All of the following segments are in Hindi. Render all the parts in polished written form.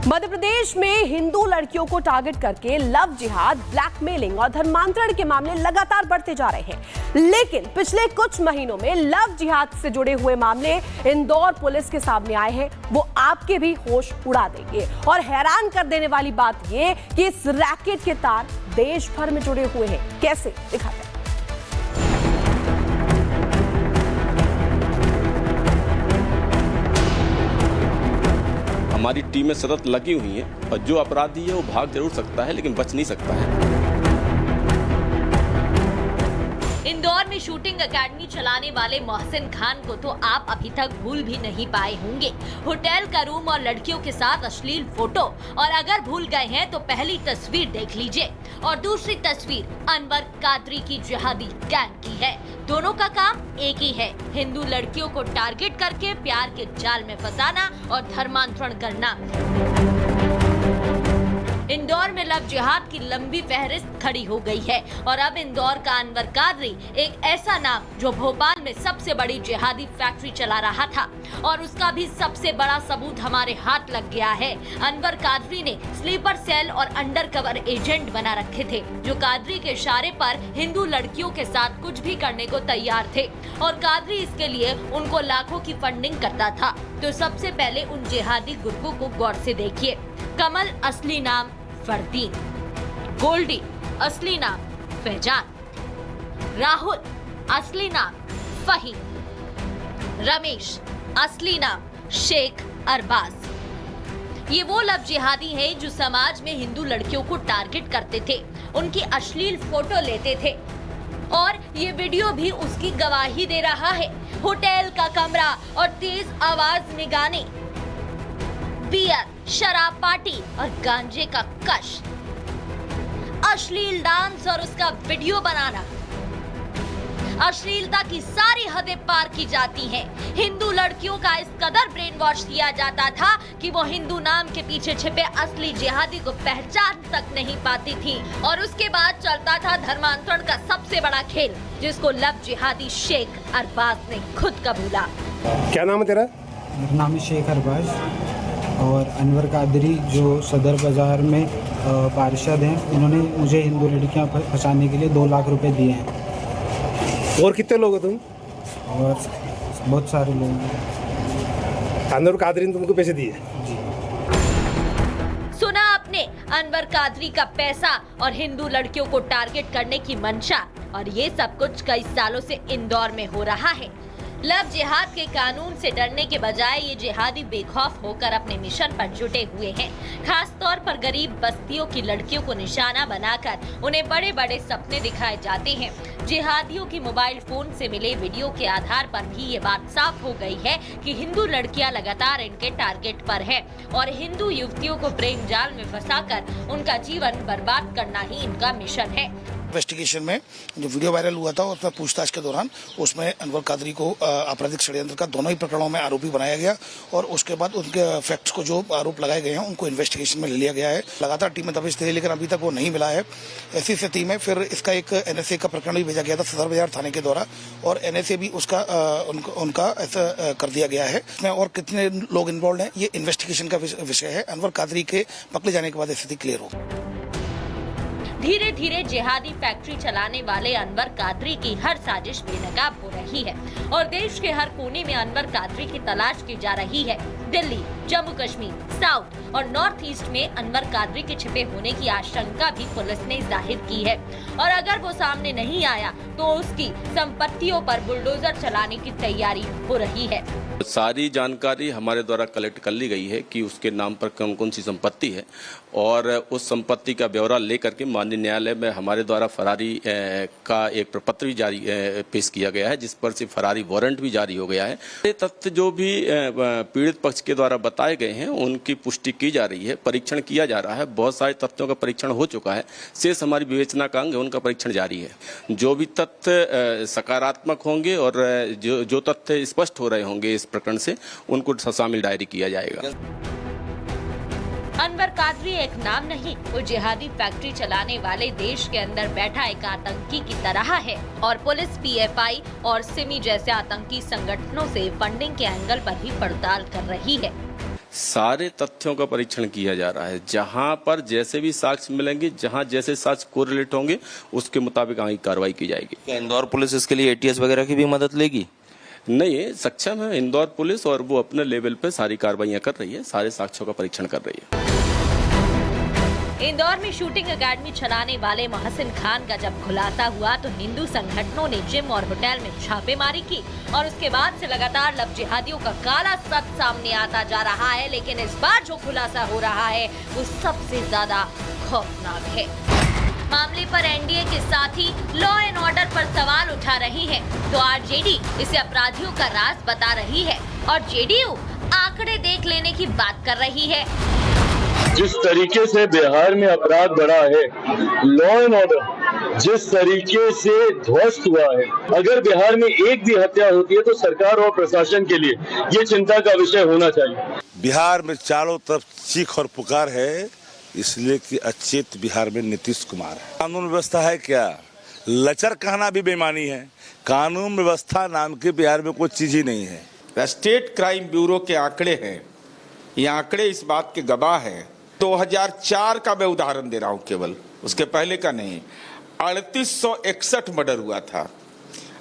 मध्य प्रदेश में हिंदू लड़कियों को टारगेट करके लव जिहाद, ब्लैकमेलिंग और धर्मांतरण के मामले लगातार बढ़ते जा रहे हैं। लेकिन पिछले कुछ महीनों में लव जिहाद से जुड़े हुए मामले इंदौर पुलिस के सामने आए हैं। वो आपके भी होश उड़ा देंगे। और हैरान कर देने वाली बात ये कि इस रैकेट के तार देश भर में जुड़े हुए हैं। कैसे, दिखाते हैं। हमारी टीमें सतत लगी हुई हैं और जो अपराधी है वो भाग जरूर सकता है लेकिन बच नहीं सकता है। इंदौर में शूटिंग एकेडमी चलाने वाले मोहसिन खान को तो आप अभी तक भूल भी नहीं पाए होंगे। होटल का रूम और लड़कियों के साथ अश्लील फोटो, और अगर भूल गए हैं तो पहली तस्वीर देख लीजिए और दूसरी तस्वीर अनवर कादरी की जिहादी गैंग की है। दोनों का काम एक ही है, हिंदू लड़कियों को टारगेट करके प्यार के जाल में फंसाना और धर्मांतरण करना। इंदौर में लव जिहाद की लंबी फहरिस्त खड़ी हो गई है और अब इंदौर का अनवर कादरी एक ऐसा नाम जो भोपाल में सबसे बड़ी जिहादी फैक्ट्री चला रहा था, और उसका भी सबसे बड़ा सबूत हमारे हाथ लग गया है। अनवर कादरी ने स्लीपर सेल और अंडरकवर एजेंट बना रखे थे जो कादरी के इशारे पर हिंदू लड़कियों के साथ कुछ भी करने को तैयार थे, और कादरी इसके लिए उनको लाखों की फंडिंग करता था। तो सबसे पहले उन जिहादी गुर्गों को गौर से देखिए। कमल असली नाम फरदीन, गोल्डी असली नाम फैजान, राहुल असली नाम फहीम, रमेश असली नाम शेख अरबाज। ये वो लव जिहादी हैं जो समाज में हिंदू लड़कियों को टारगेट करते थे, उनकी अश्लील फोटो लेते थे, और ये वीडियो भी उसकी गवाही दे रहा है। होटल का कमरा और तेज आवाज में गाने, बियर, शराब पार्टी और गांजे का कश, अश्लील डांस और उसका वीडियो बनाना, अश्लीलता की सारी हदें पार की जाती हैं। हिंदू लड़कियों का इस कदर ब्रेन वॉश किया जाता था कि वो हिंदू नाम के पीछे छिपे असली जिहादी को पहचान तक नहीं पाती थी। और उसके बाद चलता था धर्मांतरण का सबसे बड़ा खेल, जिसको लव जिहादी शेख अरबाज ने खुद कबूला। क्या नाम है तेरा? मेरा नाम है शेख अरबाज, और अनवर कादरी जो सदर बाज़ार में पार्षद हैं, उन्होंने मुझे हिंदू लड़कियां फंसाने के लिए 2 लाख रुपए दिए हैं। और कितने लोग हो तुम? और बहुत सारे लोग हैं। अनवर कादरी ने तुमको पैसे दिए? जी। सुना आपने, अनवर कादरी का पैसा और हिंदू लड़कियों को टारगेट करने की मंशा, और ये सब कुछ कई सालों से इंदौर में हो रहा है। लव जिहाद के कानून से डरने के बजाय ये जिहादी बेखौफ होकर अपने मिशन पर जुटे हुए हैं। खास तौर पर गरीब बस्तियों की लड़कियों को निशाना बनाकर उन्हें बड़े बड़े सपने दिखाए जाते हैं। जिहादियों की मोबाइल फोन से मिले वीडियो के आधार पर भी ये बात साफ हो गई है कि हिंदू लड़कियां लगातार इनके टारगेट पर है, और हिंदू युवतियों को प्रेम जाल में फंसाकर उनका जीवन बर्बाद करना ही इनका मिशन है। इन्वेस्टिगेशन में जो वीडियो वायरल हुआ था उसमें पूछताछ के दौरान उसमें अनवर कादरी को आपराधिक षड्यंत्र का दोनों ही प्रकरणों में आरोपी बनाया गया, और उसके बाद उनके फैक्ट्स को जो आरोप लगाए गए हैं उनको इन्वेस्टिगेशन में ले लिया गया है। लगातार टीमें दबिश थी लेकिन अभी तक वो नहीं मिला है। ऐसी स्थिति में फिर इसका एक NSA का प्रकरण भी भेजा गया था सदर बाजार थाने के द्वारा, और NSA भी उसका उनका ऐसा कर दिया गया है। इसमें और कितने लोग इन्वॉल्व हैं ये इन्वेस्टिगेशन का विषय है। अनवर कादरी के पकड़े जाने के बाद स्थिति क्लियर होगी। धीरे धीरे जिहादी फैक्ट्री चलाने वाले अनवर कादरी की हर साजिश बेनकाब हो रही है, और देश के हर कोने में अनवर कादरी की तलाश की जा रही है। दिल्ली, जम्मू कश्मीर, साउथ और नॉर्थ ईस्ट में अनवर कादरी के छिपे होने की आशंका भी पुलिस ने जाहिर की है, और अगर वो सामने नहीं आया तो उसकी संपत्तियों पर बुलडोजर चलाने की तैयारी हो रही है। सारी जानकारी हमारे द्वारा कलेक्ट कर ली गई है कि उसके नाम पर कौन कौन सी संपत्ति है, और उस संपत्ति का ब्यौरा लेकर के माननीय न्यायालय में हमारे द्वारा फरारी का एक प्रपत्र भी जारी पेश किया गया है, जिस पर से फरारी वारंट भी जारी हो गया है। ये तथ्य जो भी पीड़ित पक्ष के द्वारा बताए गए हैं उनकी पुष्टि की जा रही है, परीक्षण किया जा रहा है। बहुत सारे तथ्यों का परीक्षण हो चुका है, शेष हमारी विवेचना का अंग है, उनका परीक्षण जारी है। जो भी तथ्य सकारात्मक होंगे और जो तथ्य स्पष्ट हो रहे होंगे इस प्रकरण से, उनको शामिल डायरी किया जाएगा। अनवर कादरी एक नाम नहीं, वो जिहादी फैक्ट्री चलाने वाले देश के अंदर बैठा एक आतंकी की तरह है, और पुलिस PFI और सिमी जैसे आतंकी संगठनों से फंडिंग के एंगल पर भी पड़ताल कर रही है। सारे तथ्यों का परीक्षण किया जा रहा है। जहां पर जैसे भी साक्ष्य मिलेंगे, जहां जैसे साक्ष्य कोरिलेट होंगे, उसके मुताबिक आगे कार्रवाई की जाएगी। क्या इंदौर पुलिस इसके लिए एटीएस वगैरह की भी मदद लेगी? नहीं, सक्षम है इंदौर पुलिस और वो अपने लेवल पे सारी कार्रवाइयां कर रही है, सारे साक्ष्यों का परीक्षण कर रही है। इंदौर में शूटिंग एकेडमी चलाने वाले मोहसिन खान का जब खुलासा हुआ तो हिंदू संगठनों ने जिम और होटल में छापेमारी की और उसके बाद से लगातार लव जिहादियों का काला सच सामने आता जा रहा है। लेकिन इस बार जो खुलासा हो रहा है वो सबसे ज्यादा खौफनाक है। मामले पर एनडीए के साथ ही लॉ एंड ऑर्डर पर सवाल उठा रही है तो आरजेडी इसे अपराधियों का राज बता रही है और जेडीयू आंकड़े देख लेने की बात कर रही है। जिस तरीके से बिहार में अपराध बढ़ा है, लॉ एंड ऑर्डर जिस तरीके से ध्वस्त हुआ है, अगर बिहार में एक भी हत्या होती है तो सरकार और प्रशासन के लिए ये चिंता का विषय होना चाहिए। बिहार में चारों तरफ चीख और पुकार है, इसलिए कि अचेत बिहार में नीतीश कुमार है। कानून व्यवस्था है क्या? लचर कहना भी बेईमानी है। कानून व्यवस्था नाम के बिहार में कोई चीज ही नहीं है। स्टेट क्राइम ब्यूरो के आंकड़े हैं, ये आंकड़े इस बात के गवाह हैं। 2004 का मैं उदाहरण दे रहा हूं, केवल उसके पहले का नहीं। 3861 मर्डर हुआ था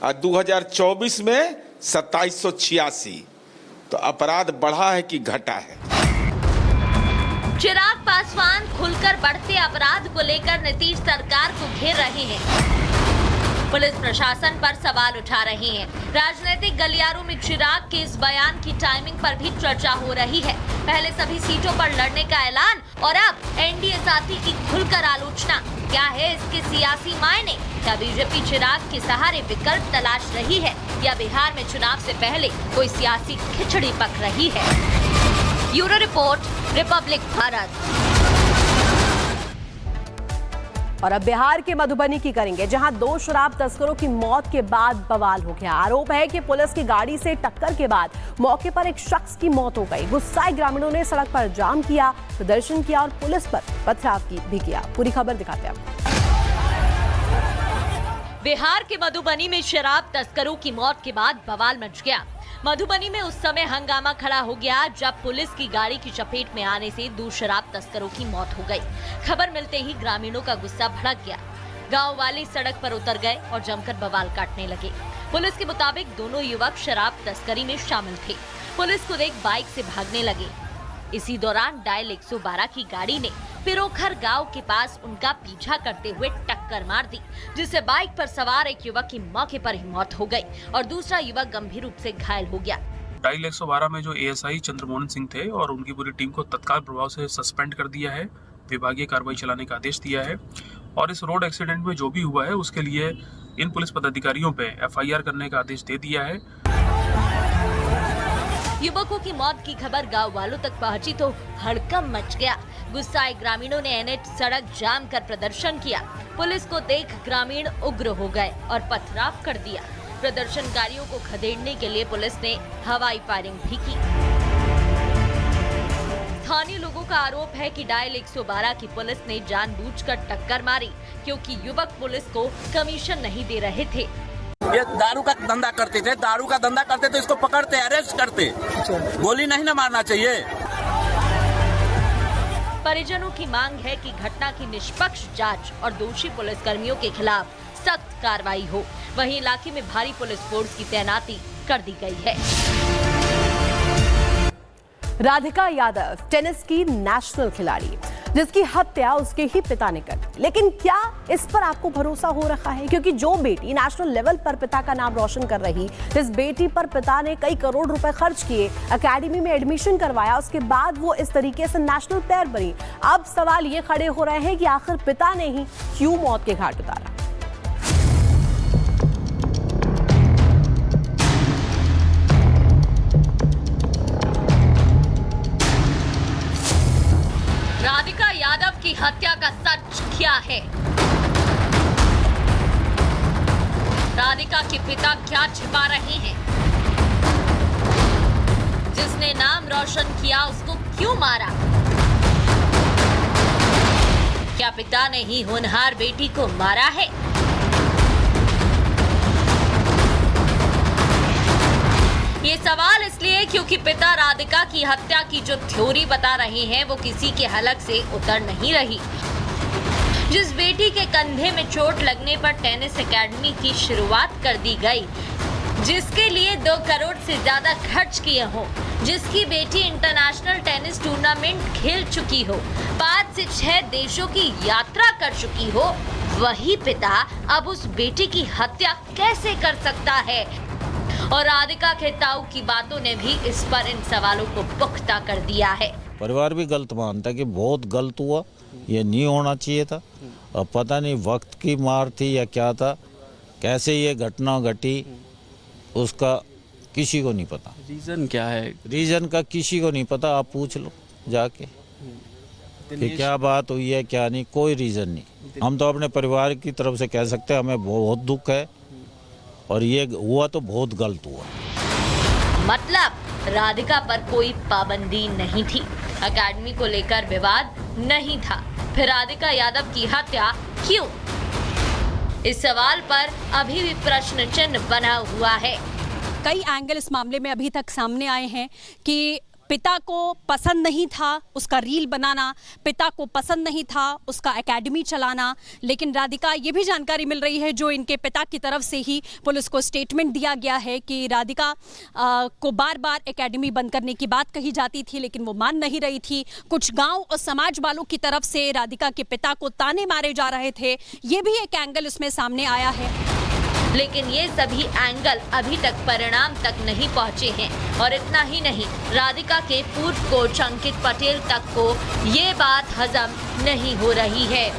और 2024 में 2786। तो अपराध बढ़ा है कि घटा है? चिराग पासवान खुलकर बढ़ते अपराध को लेकर नीतीश सरकार को घेर रहे हैं। पुलिस प्रशासन पर सवाल उठा रहे हैं। राजनीतिक गलियारों में चिराग के इस बयान की टाइमिंग पर भी चर्चा हो रही है। पहले सभी सीटों पर लड़ने का ऐलान और अब एनडीए साथी की खुलकर आलोचना। क्या है इसके सियासी मायने? क्या बीजेपी चिराग के सहारे विकल्प तलाश रही है या बिहार में चुनाव से पहले कोई सियासी खिचड़ी पक रही है? Bureau report, Republic Bharat. और अब बिहार के मधुबनी की करेंगे, जहां 2 शराब तस्करों की मौत के बाद बवाल हो गया। आरोप है कि पुलिस की गाड़ी से टक्कर के बाद मौके पर एक शख्स की मौत हो गई। गुस्साए ग्रामीणों ने सड़क पर जाम किया, प्रदर्शन किया और पुलिस पर पथराव भी किया। पूरी खबर दिखाते हैं आपको। बिहार के मधुबनी में शराब तस्करों की मौत के बाद बवाल मच गया। मधुबनी में उस समय हंगामा खड़ा हो गया जब पुलिस की गाड़ी की चपेट में आने से 2 शराब तस्करों की मौत हो गई। खबर मिलते ही ग्रामीणों का गुस्सा भड़क गया। गांव वाले सड़क पर उतर गए और जमकर बवाल काटने लगे। पुलिस के मुताबिक दोनों युवक शराब तस्करी में शामिल थे। पुलिस को देख बाइक से भागने लगे। इसी दौरान डायल 112 की गाड़ी ने पिरोखर गांव के पास उनका पीछा करते हुए टक्कर मार दी, जिससे बाइक पर सवार एक युवक की मौके पर ही मौत हो गई और दूसरा युवक गंभीर रूप से घायल हो गया। डायल 112 में जो एएसआई चंद्रमोहन सिंह थे और उनकी पूरी टीम को तत्काल प्रभाव से सस्पेंड कर दिया है, विभागीय कार्रवाई चलाने का आदेश दिया है और इस रोड एक्सीडेंट में जो भी हुआ है उसके लिए इन पुलिस पदाधिकारियों पे एफआईआर करने का आदेश दे दिया है। युवकों की मौत की खबर गांव वालों तक पहुंची तो हड़कंप मच गया। गुस्साए ग्रामीणों ने एनएच सड़क जाम कर प्रदर्शन किया। पुलिस को देख ग्रामीण उग्र हो गए और पथराव कर दिया। प्रदर्शनकारियों को खदेड़ने के लिए पुलिस ने हवाई फायरिंग भी की। स्थानीय लोगों का आरोप है कि डायल 112 की पुलिस ने जानबूझकर टक्कर मारी क्योंकि युवक पुलिस को कमीशन नहीं दे रहे थे। ये दारू का धंधा करते थे, दारू का धंधा करते तो इसको पकड़ते, अरेस्ट करते, गोली नहीं ना मारना चाहिए। परिजनों की मांग है कि घटना की निष्पक्ष जांच और दोषी पुलिसकर्मियों के खिलाफ सख्त कार्रवाई हो। वहीं इलाके में भारी पुलिस फोर्स की तैनाती कर दी गई है। राधिका यादव टेनिस की नेशनल खिलाड़ी, जिसकी हत्या उसके ही पिता ने कर दी। लेकिन क्या इस पर आपको भरोसा हो रखा है? क्योंकि जो बेटी नेशनल लेवल पर पिता का नाम रोशन कर रही, जिस बेटी पर पिता ने कई करोड़ रुपए खर्च किए, एकेडमी में एडमिशन करवाया, उसके बाद वो इस तरीके से नेशनल प्लेयर बनी। अब सवाल ये खड़े हो रहे हैं कि आखिर पिता ने ही क्यों मौत के घाट उतारा। राधिका यादव की हत्या का सच क्या है? राधिका के पिता क्या छिपा रहे हैं? जिसने नाम रोशन किया उसको क्यों मारा? क्या पिता ने ही होनहार बेटी को मारा है? ये सवाल इसलिए क्योंकि पिता राधिका की हत्या की जो थ्योरी बता रहे हैं वो किसी के हलक से उतर नहीं रही। जिस बेटी के कंधे में चोट लगने पर टेनिस एकेडमी की शुरुआत कर दी गई, जिसके लिए 2 करोड़ से ज्यादा खर्च किए हो, जिसकी बेटी इंटरनेशनल टेनिस टूर्नामेंट खेल चुकी हो, 5 से 6 देशों की यात्रा कर चुकी हो, वही पिता अब उस बेटी की हत्या कैसे कर सकता है? और राधिका खेताऊ की बातों ने भी इस पर इन सवालों को पुख्ता कर दिया है। परिवार भी गलत मानता है कि बहुत गलत हुआ, ये नहीं होना चाहिए था। अब पता नहीं वक्त की मार थी या क्या था, कैसे ये घटना घटी उसका किसी को नहीं पता। रीज़न क्या है? रीज़न का किसी को नहीं पता, आप पूछ लो जाके कि क्या बात हुई है क्या नहीं, कोई रीज़न नहीं। हम तो अपने परिवार की तरफ से कह सकते हैं हमें बहुत दुख है और ये हुआ तो बहुत गलत हुआ। मतलब राधिका पर कोई पाबंदी नहीं थी, एकेडमी को लेकर विवाद नहीं था, फिर राधिका यादव की हत्या क्यों? इस सवाल पर अभी भी प्रश्न चिन्ह बना हुआ है। कई एंगल इस मामले में अभी तक सामने आए हैं कि पिता को पसंद नहीं था उसका रील बनाना, पिता को पसंद नहीं था उसका एकेडमी चलाना, लेकिन राधिका ये भी जानकारी मिल रही है जो इनके पिता की तरफ से ही पुलिस को स्टेटमेंट दिया गया है कि राधिका को बार बार एकेडमी बंद करने की बात कही जाती थी लेकिन वो मान नहीं रही थी। कुछ गांव और समाज वालों की तरफ से राधिका के पिता को ताने मारे जा रहे थे, ये भी एक एंगल इसमें सामने आया है। लेकिन ये सभी एंगल अभी तक परिणाम तक नहीं पहुंचे हैं और इतना ही नहीं, राधिका के पूर्व कोच अंकित पटेल तक को ये बात हजम नहीं हो रही है।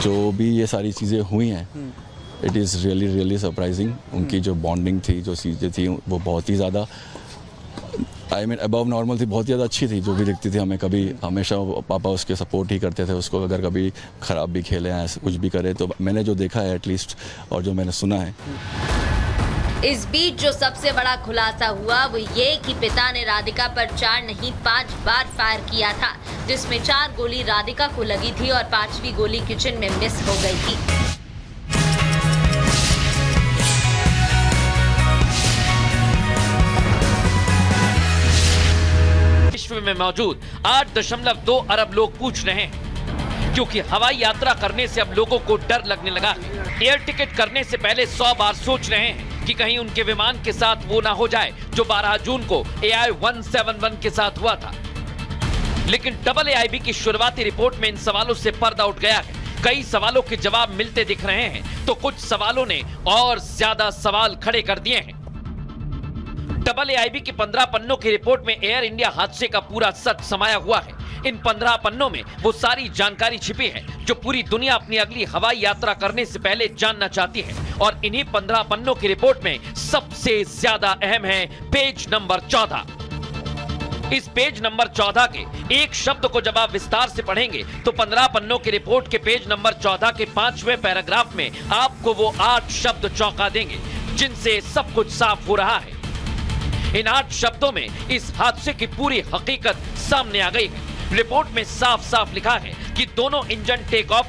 जो भी ये सारी चीज़ें हुई हैं, इट इज़ रियली सरप्राइजिंग। उनकी जो बॉन्डिंग थी, जो चीज़ें थी, वो बहुत ही ज़्यादा अबव नॉर्मल थी, बहुत ज़्यादा अच्छी थी। जो भी दिखती थी हमें, कभी हमेशा पापा उसके सपोर्ट ही करते थे उसको, अगर कभी ख़राब भी खेले हैं ऐसे कुछ भी करे तो मैंने जो देखा है एटलीस्ट और जो मैंने सुना है। इस बीच जो सबसे बड़ा खुलासा हुआ वो ये कि पिता ने राधिका पर 4 नहीं 5 बार फायर किया था, जिसमें 4 गोली राधिका को लगी थी और 5वीं गोली किचन में मिस हो गई थी। विश्व में मौजूद 8.2 अरब लोग पूछ रहे हैं, क्योंकि हवाई यात्रा करने से अब लोगों को डर लगने लगा है। एयर टिकट करने से पहले 100 बार सोच रहे हैं कि कहीं उनके विमान के साथ वो ना हो जाए जो 12 जून को AI-171 के साथ हुआ था। लेकिन AAIB की शुरुआती रिपोर्ट में इन सवालों से पर्दा उठ गया है। कई सवालों के जवाब मिलते दिख रहे हैं तो कुछ सवालों ने और ज्यादा सवाल खड़े कर दिए हैं। AAIB की 15 पन्नों की रिपोर्ट में एयर इंडिया हादसे का पूरा सच समाया हुआ है। इन 15 पन्नों में वो सारी जानकारी छिपी है जो पूरी दुनिया अपनी अगली हवाई यात्रा करने से पहले जानना चाहती है। और इन्हीं 15 पन्नों की रिपोर्ट में सबसे ज्यादा अहम है पेज नंबर 14। इस पेज नंबर 14 के एक शब्द को जब आप विस्तार से पढ़ेंगे तो 15 पन्नों की रिपोर्ट के पेज नंबर 14 के 5वें पैराग्राफ में आपको वो 8 शब्द चौंका देंगे, जिनसे सब कुछ साफ हो रहा है। इन 8 शब्दों में इस हादसे की पूरी हकीकत सामने आ गई है। रिपोर्ट में साफ साफ लिखा है कि दोनों इंजन टेक ऑफ